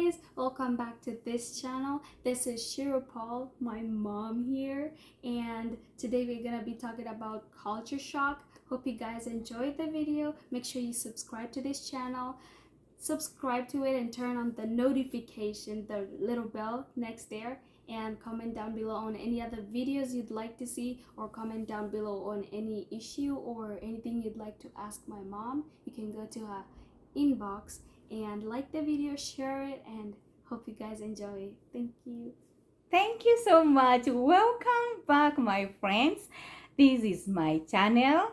guys, welcome back to this channel. This is Shiro Paul, my mom here, and today we're gonna be talking about culture shock. Hope you guys enjoyed the video. Make sure you subscribe to this channel, subscribe to it, and turn on the notification, the little bell next there, and comment down below on any other videos you'd like to see, or comment down below on any issue or anything you'd like to ask my mom. You can go to her inbox and like the video, share it, and hope you guys enjoy it. Thank you. Thank you so much. Welcome back, my friends. This is my channel.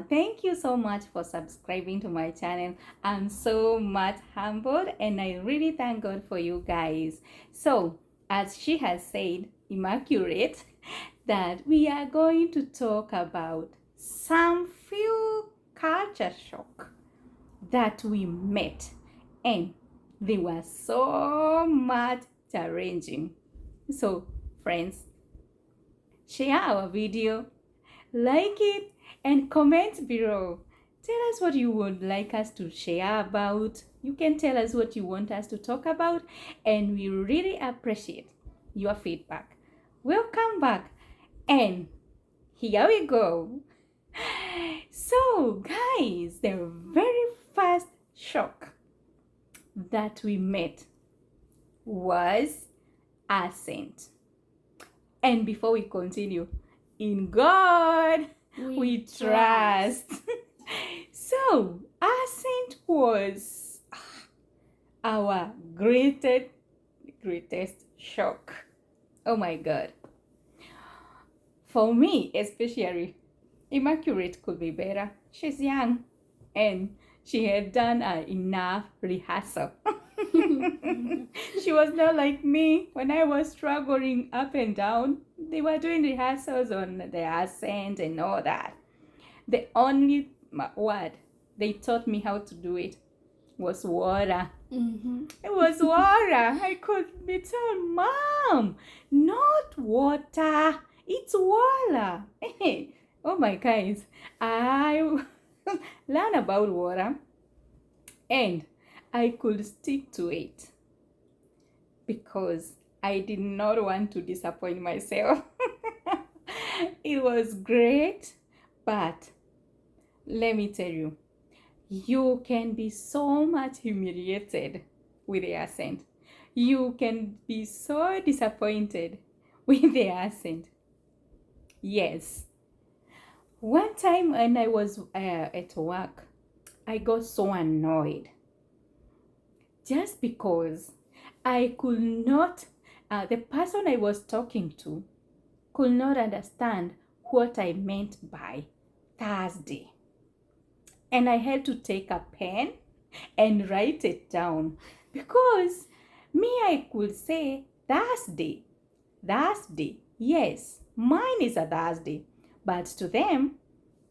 Thank you so much for subscribing to my channel. I'm so much humbled and I really thank God for you guys. So, as she has said, Immaculate, that we are going to talk about some few culture shock that we met, and they were so much challenging. So, friends, share our video, like it, and comment below. Tell us what you would like us to share about. You can tell us what you want us to talk about, and we really appreciate your feedback. Welcome back, and here we go. So, guys, the very first shock that we met was accent. And before we continue, in God we trust. So, accent was our greatest shock. Oh my God. For me, especially, Immaculate could be better. She's young and she had done enough rehearsal. She was not like me when I was struggling up and down. They were doing rehearsals on the accent and all that. The only word they taught me how to do it was water. It was water. I could be told, Mom, not water. It's water. Oh my guys, I learned about water and I could stick to it because I did not want to disappoint myself. It was great, but let me tell you, you can be so much humiliated with the accent. You can be so disappointed with the accent. Yes. One time when I was at work, I got so annoyed just because I could not, the person I was talking to could not understand what I meant by Thursday. And I had to take a pen and write it down because me, I could say Thursday. Yes, mine is a Thursday. But to them,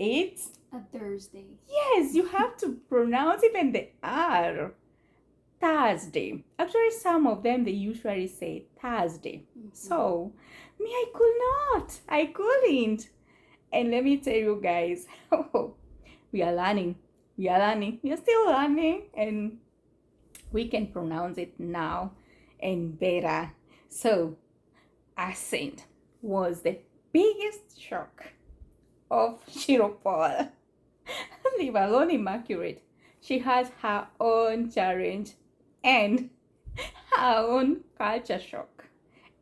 it's a Thursday. Yes, you have to pronounce even the R. Thursday. Actually, some of them, they usually say Thursday. So, me, I could not. I couldn't. And let me tell you guys, we are learning. We are still learning. And we can pronounce it now and better. So, accent was the biggest shock of Shiro Paul. Leave alone Immaculate. She has her own challenge and her own culture shock.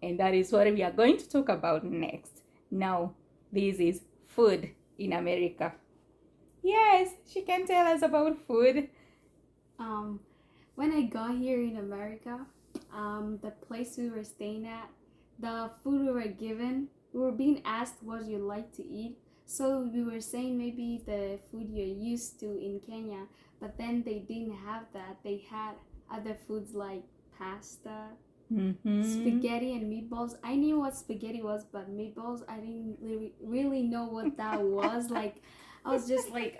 And that is what we are going to talk about next. Now, this is food in America. Yes, she can tell us about food. When I got here in America, the place we were staying at, the food we were given, we were being asked what you like to eat. So we were saying maybe the food you're used to in Kenya, but then they didn't have that. They had other foods like pasta, spaghetti and meatballs. I knew what spaghetti was, but meatballs, I didn't really know what that was. Like, I was just like,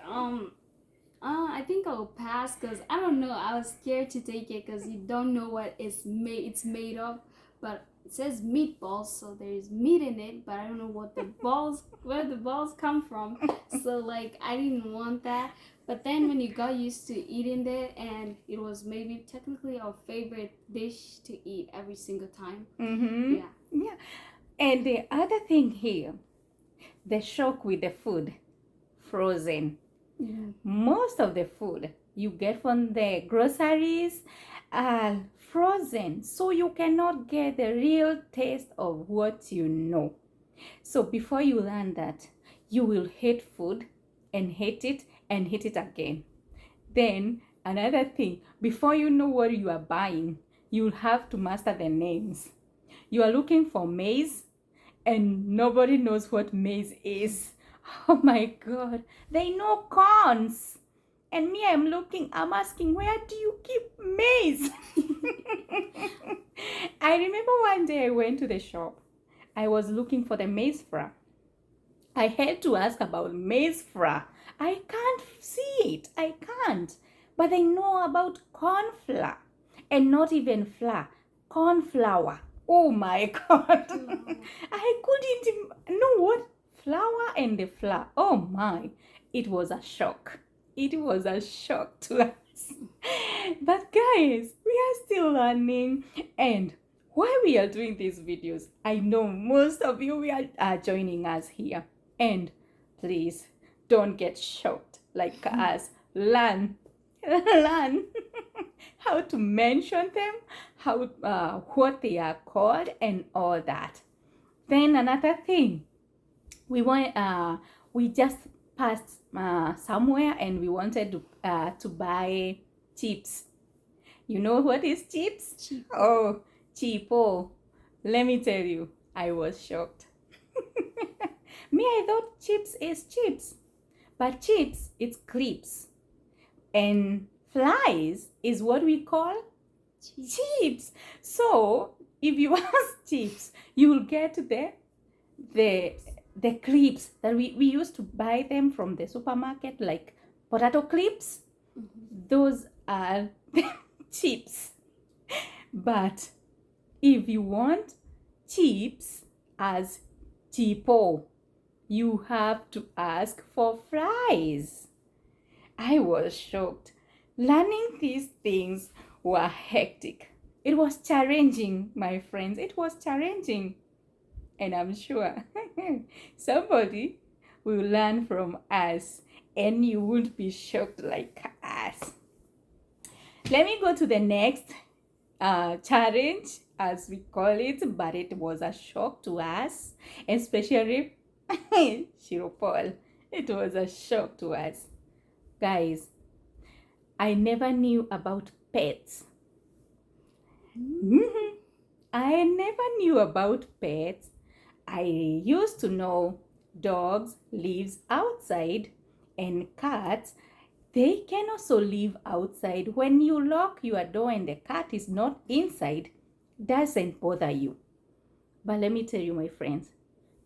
I think I'll pass because I don't know. I was scared to take it because you don't know what it's made of. but it says meatballs, so there's meat in it, but I don't know where the balls come from. So like I didn't want that. But then when you got used to eating it, and it was maybe technically our favorite dish to eat every single time. Yeah. Yeah. And the other thing here, the shock with the food, frozen. Most of the food you get from the groceries are frozen, so you cannot get the real taste of what you know. So before you learn that, you will hate food and hate it and hate it again. Then another thing, before you know what you are buying, you'll have to master the names. You are looking for maize and nobody knows what maize is. Oh my God, they know corns. And me, I'm asking, where do you keep maize? I remember one day I went to the shop. I was looking for the maize flour. I had to ask about maize flour. I can't see it. I can't. But I know about corn flour. And not even flour. Corn flour. Oh my God. I couldn't know what flour and the flour. Oh my. It was a shock. It was a shock to us. But guys, we are still learning. And while we are doing these videos, I know most of you are joining us here. And please don't get shocked like us. Learn how to mention them, how what they are called, and all that. Then another thing, we just passed somewhere and we wanted to buy chips. You know what is chips? Cheap. Oh, cheapo. Let me tell you, I was shocked. Me, I thought chips is chips, but chips it's clips, and flies is what we call chips. So if you ask chips, you will get the clips that we used to buy them from the supermarket, like potato clips. Those are chips. But if you want chips as cheapo, you have to ask for fries. I was shocked. Learning these things were hectic. It was challenging, my friends. It was challenging. And I'm sure somebody will learn from us and you won't be shocked like us. Let me go to the next challenge, as we call it, but it was a shock to us, especially Shiropol. It was a shock to us. Guys, I never knew about pets. I never knew about pets. I used to know dogs lives outside and cats, they can also live outside. When you lock your door and the cat is not inside, doesn't bother you. But let me tell you, my friends,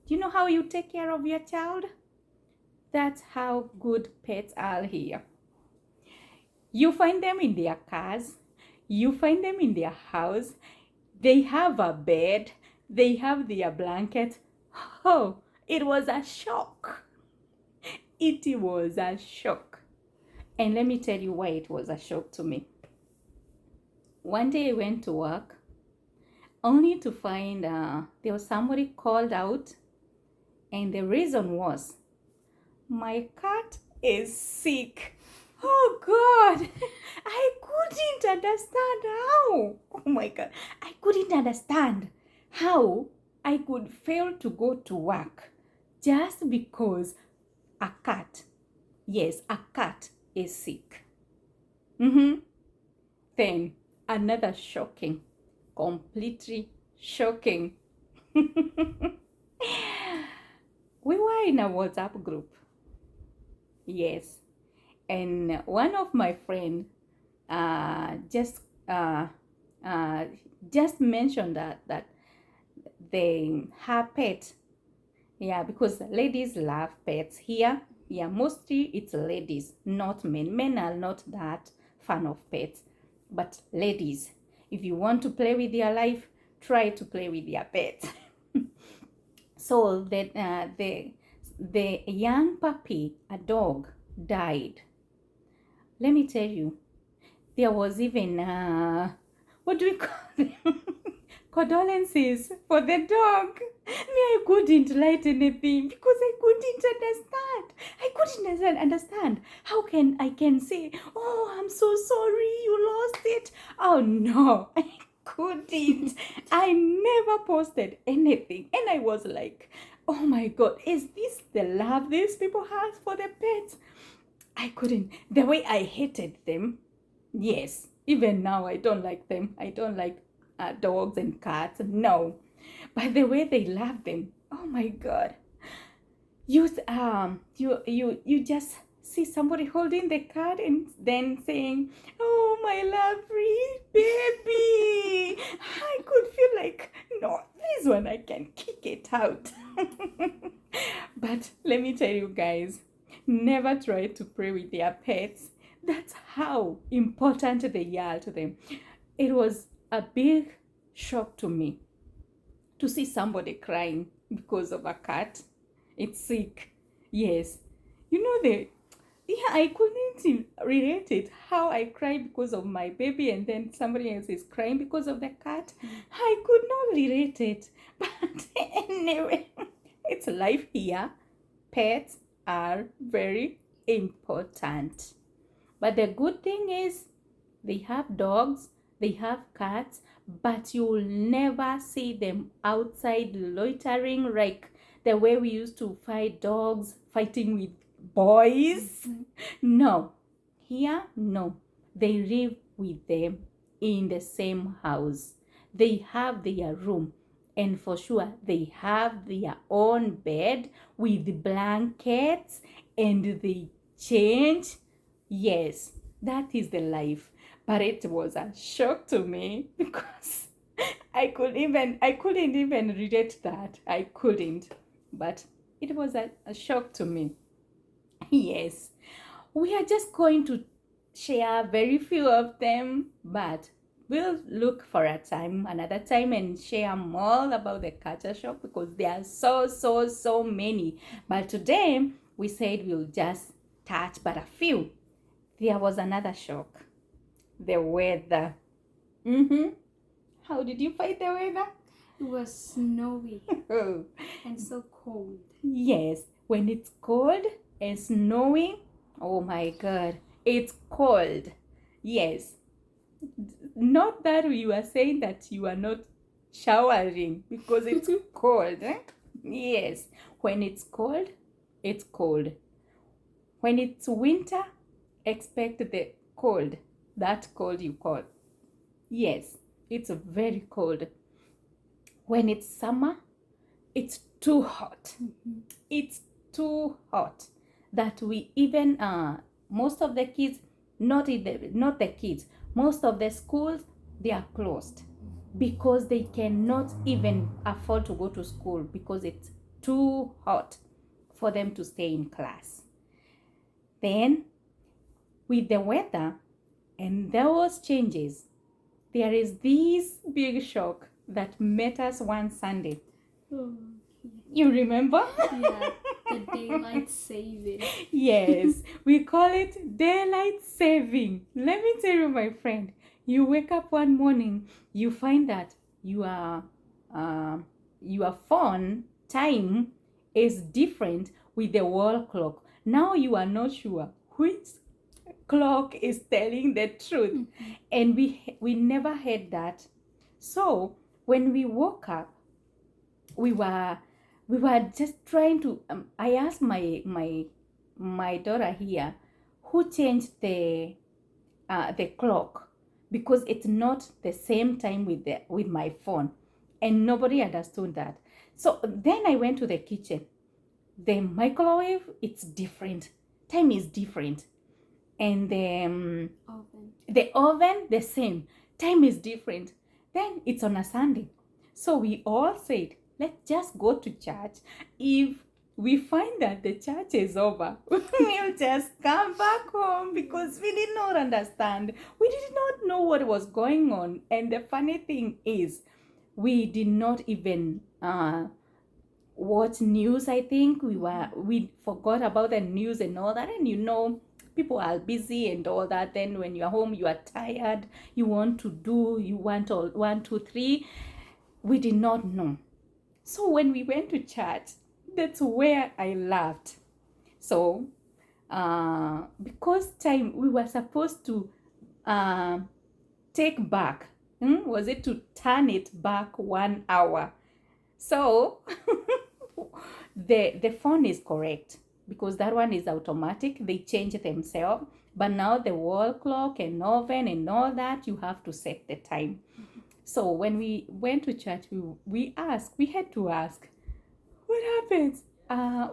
do you know how you take care of your child? That's how good pets are here. You find them in their cars. You find them in their house. They have a bed. They have their blanket. Oh, it was a shock. It was a shock. And let me tell you why it was a shock to me. One day I went to work only to find there was somebody called out, and the reason was my cat is sick. Oh God, I couldn't understand how. Oh my God, I couldn't understand how I could fail to go to work just because a cat, yes, a cat is sick. Then another shocking, completely shocking. We were in a WhatsApp group. Yes. And one of my friends just mentioned that her pet, yeah, because ladies love pets here. Yeah, mostly it's ladies, not men. Men are not that fan of pets. But ladies, if you want to play with your life, try to play with their pets. So that the young puppy, a dog, died. Let me tell you, there was even what do we call them? Condolences for the dog. Me, I couldn't write anything because I couldn't understand. I couldn't understand. How can I can say, oh, I'm so sorry you lost it. Oh no, I couldn't. I never posted anything. And I was like, oh my God, is this the love these people have for the pets? I couldn't. The way I hated them, yes, even now I don't like them. I don't like dogs and cats. No, but the way they love them, oh my God! You just see somebody holding the cat and then saying, "Oh my lovely baby," I could feel like, no, this one I can kick it out. But let me tell you guys, never try to play with their pets. That's how important they are to them. It was a big shock to me to see somebody crying because of a cat. It's sick. Yes. I couldn't relate it how I cry because of my baby and then somebody else is crying because of the cat. I could not relate it. But anyway, it's life here. Pets are very important. But the good thing is they have dogs, they have cats, but you will never see them outside loitering like the way we used to fight dogs fighting with boys. No. Here, no. They live with them in the same house. They have their room. And for sure, they have their own bed with blankets and they change. Yes, that is the life. But it was a shock to me because I couldn't even relate that. I couldn't. But it was a shock to me. Yes. We are just going to share very few of them, but we'll look for another time and share more about the culture shock because there are so many. But today we said we'll just touch but a few. There was another shock. The weather. How did you fight the weather? It was snowy Oh, and so cold. yes. When it's cold and snowing, oh my God, it's cold. Yes. Not that you are saying that you are not showering because it's cold. Yes. When it's cold, it's cold. When it's winter, expect the cold. That cold you call. Yes, it's very cold. When it's summer, it's too hot. It's too hot that we even most of the kids, not the kids, most of the schools, they are closed because they cannot even afford to go to school because it's too hot for them to stay in class. Then with the weather and those changes, there is this big shock that met us one Sunday. Oh, You remember? yeah, the daylight saving. Yes, we call it daylight saving. Let me tell you, my friend, you wake up one morning, you find that your phone time is different with the wall clock. Now you are not sure which clock is telling the truth. And we never had that. So when we woke up, we were just trying to I asked my daughter here who changed the clock because it's not the same time with my phone, and nobody understood that. So then I went to the kitchen. The microwave, it's different, time is different, and the oven the same, time is different. Then it's on a Sunday, so we all said, let's just go to church. If we find that the church is over, we'll just come back home because we did not understand. We did not know what was going on. And the funny thing is, we did not even watch news. I think we forgot about the news and all that. And you know, people are busy and all that. Then when you're home, you are tired, you want all 1, 2, 3. We did not know. So when we went to church, that's where I laughed. So because time, we were supposed to take back, was it to turn it back 1 hour? So the phone is correct, because that one is automatic. They change themselves. But now the wall clock and oven and all that, you have to set the time. So when we went to church, we had to ask, what happens?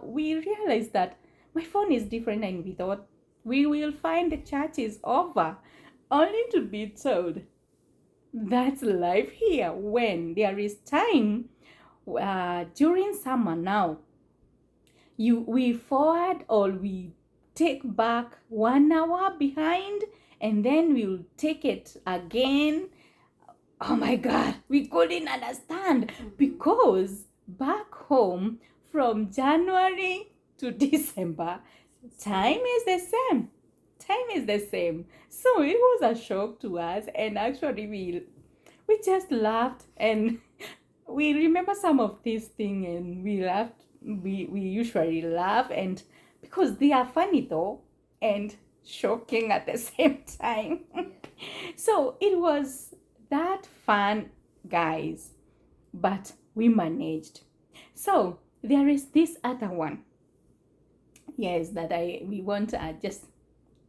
We realized that my phone is different, and we thought we will find the church is over, only to be told that's life here. When there is time, during summer now, we forward or we take back 1 hour behind, and then we'll take it again. Oh my God, we couldn't understand, because back home from January to December, time is the same. Time is the same. So it was a shock to us, and actually we just laughed, and we remember some of these things, and we laughed. We usually laugh, and because they are funny though, and shocking at the same time. So it was that fun, guys, but we managed. So there is this other one, yes, that we want just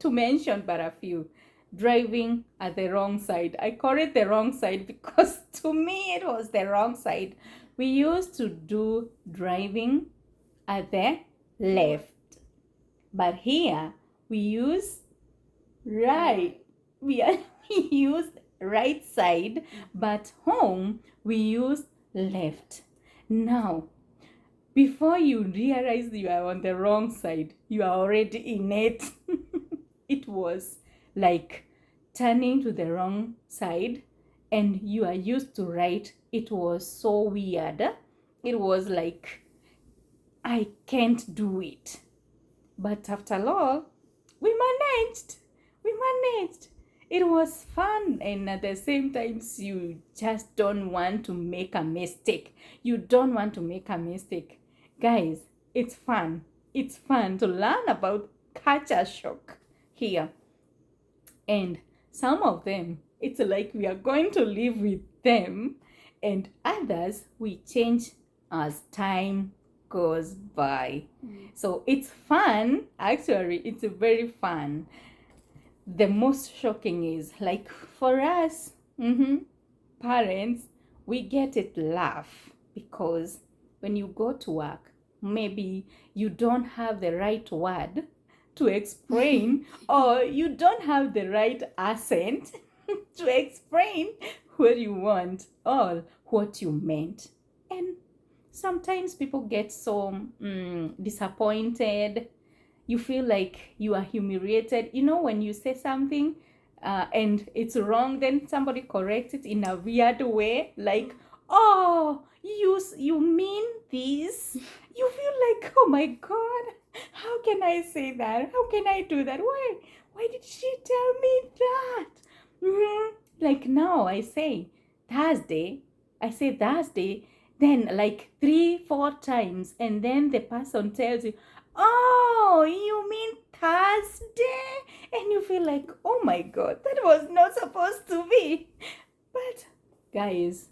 to mention, but a few. Driving at the wrong side. I call it the wrong side because to me it was the wrong side. We used to do driving at the left, but here we use right. We use right side, but home we use left. Now, before you realize you are on the wrong side, you are already in it. It was like turning to the wrong side, and you are used to right. It was so weird. It was like, I can't do it. But after all, we managed. It was fun, and at the same time, you just don't want to make a mistake. Guys, it's fun. It's fun to learn about culture shock here. And some of them, it's like we are going to live with them, and others we change as time goes by. So it's fun. Actually, it's very fun. The most shocking is, like, for us, parents, we get it laugh, because when you go to work, maybe you don't have the right word to explain, or you don't have the right accent to explain what you want or what you meant. And sometimes people get so disappointed. You feel like you are humiliated. You know, when you say something and it's wrong, then somebody corrects it in a weird way, like, oh, you mean this? You feel like, oh my God, how can I say that? How can I do that? Why did she tell me that? Like now I say Thursday, then like 3-4 times, and then the person tells you, oh, you mean Thursday? And you feel like, oh my God, that was not supposed to be. But guys,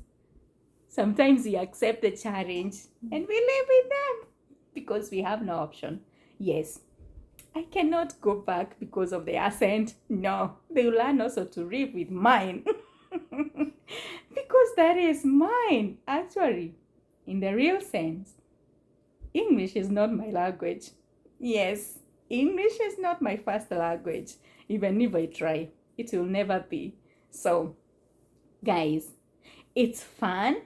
sometimes we accept the challenge and we live with them because we have no option. Yes, I cannot go back because of the accent. No, they will learn also to live with mine. Because that is mine. Actually, in the real sense, English is not my language. Yes, English is not my first language. Even if I try, it will never be. So, guys, it's fun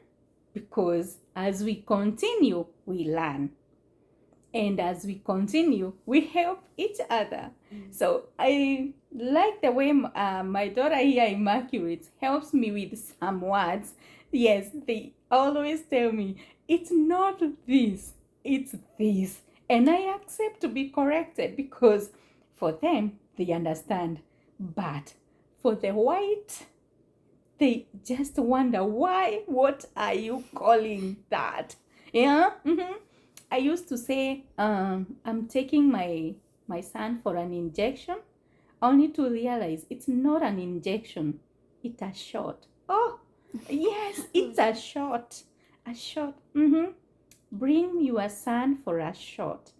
because as we continue, we learn. And as we continue, we help each other. So I like the way my daughter here, Immaculate, helps me with some words. Yes, they always tell me, it's not this, it's this. And I accept to be corrected because for them, they understand. But for the white, they just wonder, why? What are you calling that? Yeah. I used to say, I'm taking my son for an injection, only to realize it's not an injection, it's a shot. Oh, yes, it's a shot. A shot. Bring your son for a shot.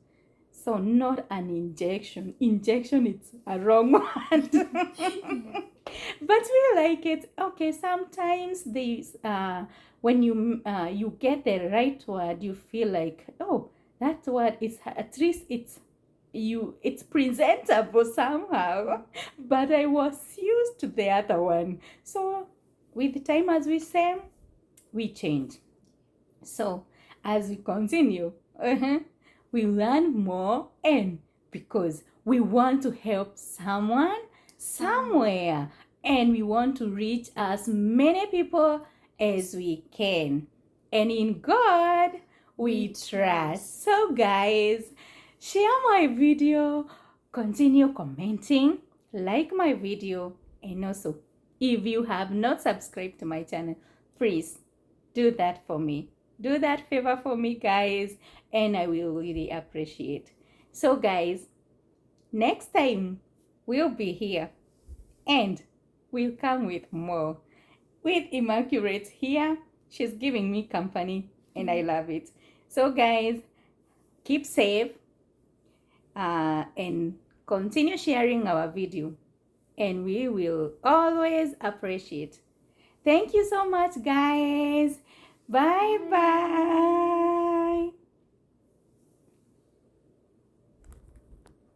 So not an injection. Injection, it's a wrong one. But we like it. Okay, sometimes these when you get the right word, you feel like, oh, that word is, at least it's presentable somehow. But I was used to the other one. So with time, as we say, we change. So as we continue, we learn more, and because we want to help someone somewhere, and we want to reach as many people as we can, and in God we trust. So guys, share my video, continue commenting, like my video, and also if you have not subscribed to my channel, please do that for me. Do that favor for me, guys, and I will really appreciate. So guys, next time we'll be here, and we'll come with more, with Immaculate here. She's giving me company, and I love it. So guys, keep safe, and continue sharing our video, and we will always appreciate. Thank you so much, guys. Bye bye.